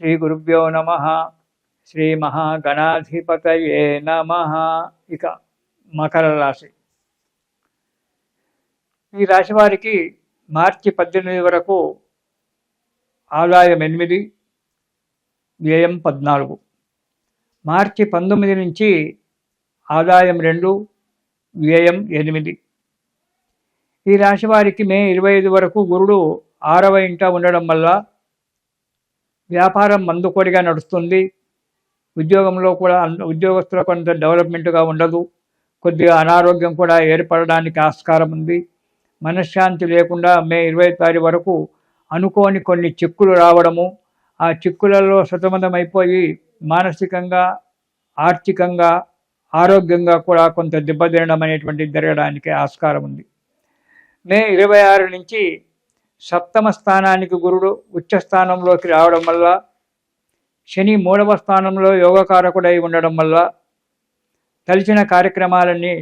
శ్రీ గురుభ్యో నమ. శ్రీ మహాగణాధిపతయే నమ. ఇక మకర రాశి. ఈ రాశి వారికి మార్చి 18 వరకు ఆదాయం 8, వ్యయం 14. మార్చి 19 నుంచి ఆదాయం 2, వ్యయం 8. ఈ రాశి వారికి మే 25 వరకు గురుడు 6వ ఇంట ఉండడం వల్ల వ్యాపారం మందుకోడిగా నడుస్తుంది. ఉద్యోగంలో కూడా ఉద్యోగస్తులకు కొంత డెవలప్మెంట్గా ఉండదు. కొద్దిగా అనారోగ్యం కూడా ఏర్పడడానికి ఆస్కారం ఉంది. మనశ్శాంతి లేకుండా మే 20 వరకు అనుకోని కొన్ని చిక్కులు రావడము, ఆ చిక్కులలో సతమతమైపోయి మానసికంగా, ఆర్థికంగా, ఆరోగ్యంగా కూడా కొంత దెబ్బతినడం అనేటువంటిది జరగడానికి ఆస్కారం ఉంది. మే 26 నుంచి సప్తమ స్థానానికి గురుడు ఉచ్చ స్థానంలోకి రావడం వల్ల, శని 3వ స్థానంలో యోగకారకుడై ఉండడం వల్ల తలిచిన కార్యక్రమాలన్నీ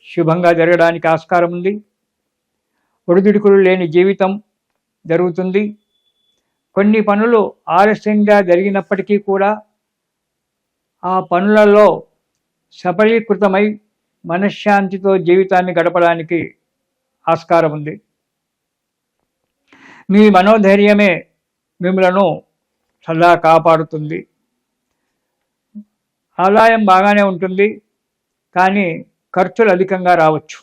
శుభంగా జరగడానికి ఆస్కారం ఉంది. ఒడిదుడుకులు లేని జీవితం జరుగుతుంది. కొన్ని పనులు ఆలస్యంగా జరిగినప్పటికీ కూడా ఆ పనులలో సఫలీకృతమై మనశ్శాంతితో జీవితాన్ని గడపడానికి ఆస్కారం ఉంది. మీ మనోధైర్యమే మిమ్మలను సదా కాపాడుతుంది. ఆదాయం బాగానే ఉంటుంది, కానీ ఖర్చులు అధికంగా రావచ్చు.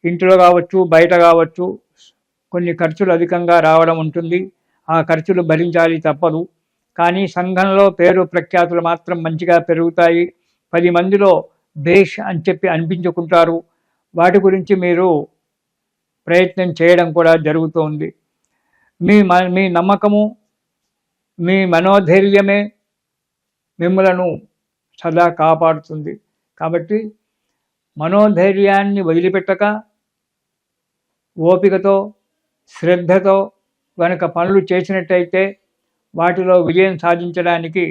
ఇంట్లో కావచ్చు, బయట కావచ్చు, కొన్ని ఖర్చులు అధికంగా రావడం ఉంటుంది. ఆ ఖర్చులు భరించాలి, తప్పదు. కానీ సంఘంలో పేరు ప్రఖ్యాతులు మాత్రం మంచిగా పెరుగుతాయి. 10 మందిలో భేష్ అని చెప్పి అనిపించుకుంటారు. వాటి గురించి మీరు ప్రయత్నం చేయడం కూడా జరుగుతుంది. మీ నమ్మకము, మీ మనోధైర్యమే మిమ్మలను సదా కాపాడుతుంది. కాబట్టి మనోధైర్యాన్ని వదిలిపెట్టక ఓపికతో, శ్రద్ధతో కనుక పనులు చేసినట్టయితే వాటిలో విజయం సాధించడానికి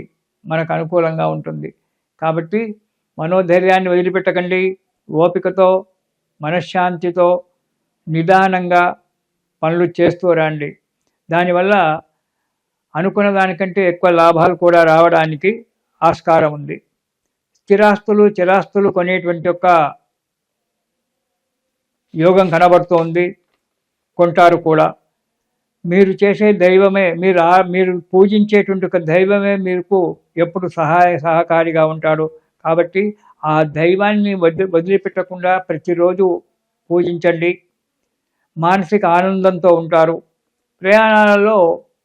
మనకు అనుకూలంగా ఉంటుంది. కాబట్టి మనోధైర్యాన్ని వదిలిపెట్టకండి. ఓపికతో, మనశ్శాంతితో, నిదానంగా పనులు చేస్తూ రండి. దానివల్ల అనుకున్న దానికంటే ఎక్కువ లాభాలు కూడా రావడానికి ఆస్కారం ఉంది. స్థిరాస్తులు, చిరాస్తులు కొనేటువంటి ఒక యోగం కనబడుతోంది. కొంటారు కూడా. మీరు చేసే దైవమే, మీరు పూజించేటువంటి ఒక దైవమే మీకు ఎప్పుడు సహకారిగా ఉంటాడు. కాబట్టి ఆ దైవాన్ని వదిలిపెట్టకుండా ప్రతిరోజు పూజించండి. మానసిక ఆనందంతో ఉంటారు. ప్రయాణాలలో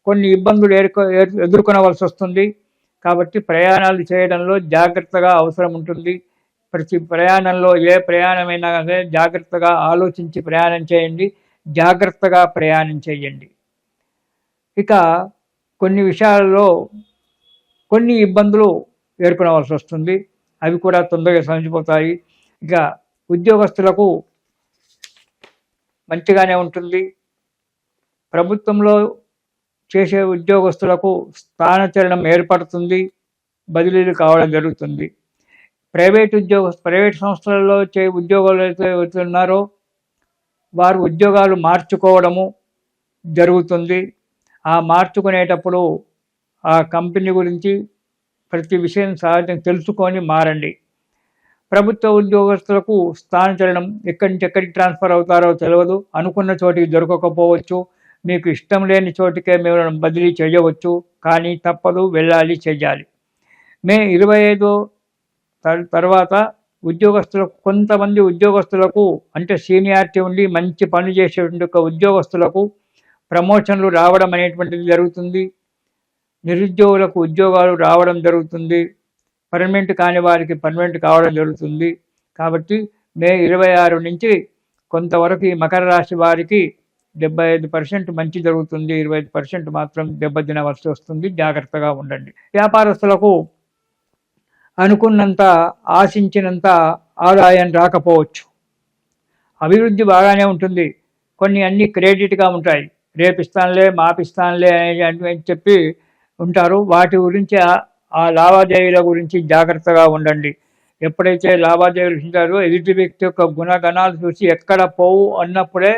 కొన్ని ఇబ్బందులు ఎదుర్కొనవలసి వస్తుంది. కాబట్టి ప్రయాణాలు చేయడంలో జాగ్రత్తగా అవసరం ఉంటుంది. ప్రతి ప్రయాణంలో, ఏ ప్రయాణమైనా కానీ జాగ్రత్తగా ఆలోచించి ప్రయాణం చేయండి. జాగ్రత్తగా ప్రయాణం చేయండి. ఇక కొన్ని విషయాలలో కొన్ని ఇబ్బందులు ఎదుర్కొనవలసి వస్తుంది. అవి కూడా తొందరగా సమసిపోతాయి. ఇక ఉద్యోగస్తులకు మంచిగానే ఉంటుంది. ప్రభుత్వంలో చేసే ఉద్యోగస్తులకు స్థానచలనం ఏర్పడుతుంది. బదిలీలు కావడం జరుగుతుంది. ప్రైవేట్ సంస్థలలో ఉద్యోగాలు అయితే ఉన్నారో వారు ఉద్యోగాలు మార్చుకోవడము జరుగుతుంది. ఆ మార్చుకునేటప్పుడు ఆ కంపెనీ గురించి ప్రతి విషయం సహజంగా తెలుసుకొని మారండి. ప్రభుత్వ ఉద్యోగస్తులకు స్థానచలనం ఎక్కడి నుంచి ఎక్కడికి ట్రాన్స్ఫర్ అవుతారో తెలియదు. అనుకున్న చోటికి దొరకకపోవచ్చు. మీకు ఇష్టం లేని చోటికే మిమ్మల్ని బదిలీ చేయవచ్చు. కానీ తప్పదు, వెళ్ళాలి, చేయాలి. మే 25 తర్వాత ఉద్యోగస్తులకు, కొంతమంది ఉద్యోగస్తులకు అంటే సీనియారిటీ ఉండి మంచి పని చేసేటువంటి ఉద్యోగస్తులకు ప్రమోషన్లు రావడం అనేటువంటిది జరుగుతుంది. నిరుద్యోగులకు ఉద్యోగాలు రావడం జరుగుతుంది. పర్మనెంట్ కాని వారికి పర్మనెంట్ కావడం జరుగుతుంది. కాబట్టి మే 26 నుంచి కొంతవరకు ఈ మకర రాశి వారికి 75% మంచి జరుగుతుంది. 25% మాత్రం దెబ్బతినవలసి వస్తుంది. జాగ్రత్తగా ఉండండి. వ్యాపారస్తులకు అనుకున్నంత, ఆశించినంత ఆదాయం రాకపోవచ్చు. అభివృద్ధి బాగానే ఉంటుంది. కొన్ని అన్ని క్రెడిట్గా ఉంటాయి. రేపిస్తానులే, మాపిస్తానులే అని చెప్పి ఉంటారు. వాటి గురించి, ఆ లావాదేవీల గురించి జాగ్రత్తగా ఉండండి. ఎప్పుడైతే లావాదేవీలు ఉంటారో ఎదుటి వ్యక్తి యొక్క గుణగణాలు చూసి ఎక్కడ పోవు అన్నప్పుడే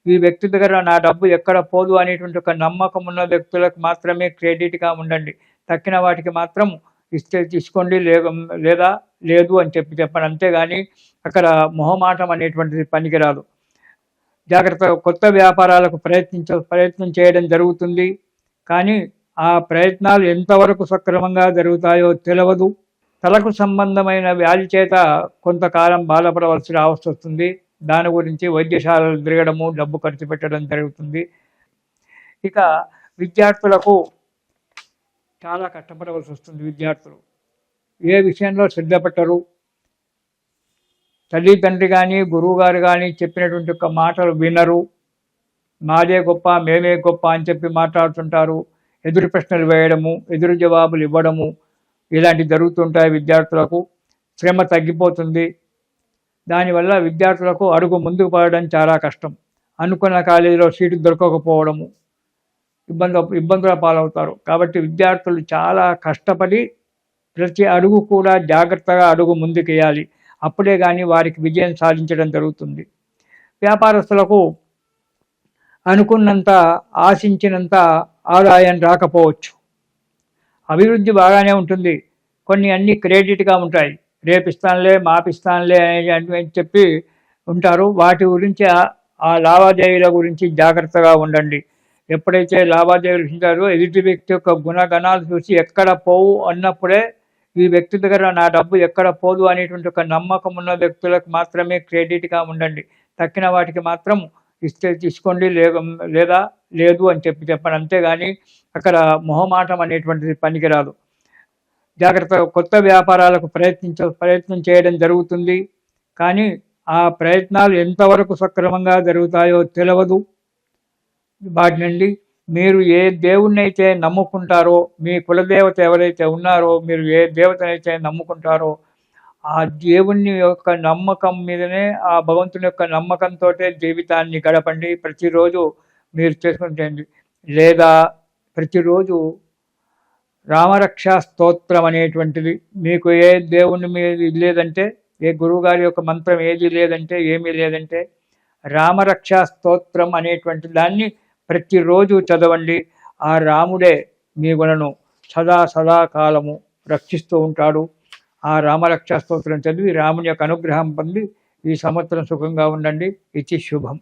ఈ వ్యక్తి దగ్గర నా డబ్బు ఎక్కడ పోదు అనేటువంటి ఒక నమ్మకం ఉన్న వ్యక్తులకు మాత్రమే క్రెడిట్గా ఉండండి. తక్కిన వాటికి మాత్రం ఇస్తే తీసుకోండి, లేదా లేదు అని చెప్పండి. అంతేగాని అక్కడ మొహమాటం అనేటువంటిది పనికిరాదు. జాగ్రత్తగా కొత్త వ్యాపారాలకు ప్రయత్నం చేయడం జరుగుతుంది. కానీ ఆ ప్రయత్నాలు ఎంతవరకు సక్రమంగా జరుగుతాయో తెలియదు. తలకు సంబంధమైన వ్యాధి చేత కొంతకాలం బాధపడవలసి వస్తుంది. దాని గురించి వైద్యశాలలు తిరగడము, డబ్బు ఖర్చు పెట్టడం జరుగుతుంది. ఇక విద్యార్థులకు చాలా కష్టపడవలసి వస్తుంది. విద్యార్థులు ఏ విషయంలో శ్రద్ధ పెట్టరు. తల్లిదండ్రి కానీ గురువు గారు కానీ చెప్పినటువంటి ఒక మాటలు వినరు. మాదే గొప్ప, మేమే గొప్ప అని చెప్పి మాట్లాడుతుంటారు. ఎదురు ప్రశ్నలు వేయడము, ఎదురు జవాబులు ఇవ్వడము ఇలాంటివి జరుగుతుంటాయి. విద్యార్థులకు శ్రమ తగ్గిపోతుంది. దానివల్ల విద్యార్థులకు అడుగు ముందుకు పడడం చాలా కష్టం. అనుకున్న కాలేజీలో సీటు దొరకకపోవడము, ఇబ్బందుల పాలవుతారు. కాబట్టి విద్యార్థులు చాలా కష్టపడి ప్రతి అడుగు కూడా జాగ్రత్తగా అడుగు ముందుకేయాలి. అప్పుడే కానీ వారికి విజయం సాధించడం జరుగుతుంది. వ్యాపారస్తులకు అనుకున్నంత, ఆశించినంత ఆదాయం రాకపోవచ్చు. అభివృద్ధి బాగానే ఉంటుంది. అన్నీ క్రెడిట్గా ఉంటాయి. రేపిస్తానులే, మాపిస్తానులే అని చెప్పి ఉంటారు. వాటి గురించి, ఆ లావాదేవీల గురించి జాగ్రత్తగా ఉండండి. ఎప్పుడైతే లావాదేవీలు ఉంటారో ఎదుటి వ్యక్తి యొక్క గుణగణాలు చూసి ఎక్కడ పోవు అన్నప్పుడే ఈ వ్యక్తి దగ్గర నా డబ్బు ఎక్కడ పోదు అనేటువంటి ఒక నమ్మకం ఉన్న వ్యక్తులకు మాత్రమే క్రెడిట్గా ఉండండి. తక్కిన వాటికి మాత్రం ఇస్తే తీసుకోండి, లేదా లేదు అని చెప్పండి. అంతేగాని అక్కడ మొహమాటం అనేటువంటిది పనికిరాదు. జాగ్రత్తగా కొత్త వ్యాపారాలకు ప్రయత్నం చేయడం జరుగుతుంది. కానీ ఆ ప్రయత్నాలు ఎంతవరకు సక్రమంగా జరుగుతాయో తెలియదు. వాటి నుండి మీరు ఏ దేవుణ్ణైతే నమ్ముకుంటారో, మీ కులదేవత ఎవరైతే ఉన్నారో, మీరు ఏ దేవతనైతే నమ్ముకుంటారో ఆ దేవుని యొక్క నమ్మకం మీదనే, ఆ భగవంతుని యొక్క నమ్మకంతో జీవితాన్ని గడపండి. ప్రతిరోజు మీరు చేసుకుంటండి. లేదా ప్రతిరోజు రామరక్షా స్తోత్రం అనేటువంటిది, మీకు ఏ దేవుని మీద లేదంటే, ఏ గురువుగారి యొక్క మంత్రం ఏమీ లేదంటే రామరక్షా స్తోత్రం అనేటువంటి దాన్ని ప్రతిరోజు చదవండి. ఆ రాముడే మీ గుణను సదాకాలము రక్షిస్తూ ఉంటాడు. ఆ రామరక్షా స్తోత్రం చదివి రాముని యొక్క అనుగ్రహం పొంది ఈ సంవత్సరం సుఖంగా ఉండండి. ఇది శుభం.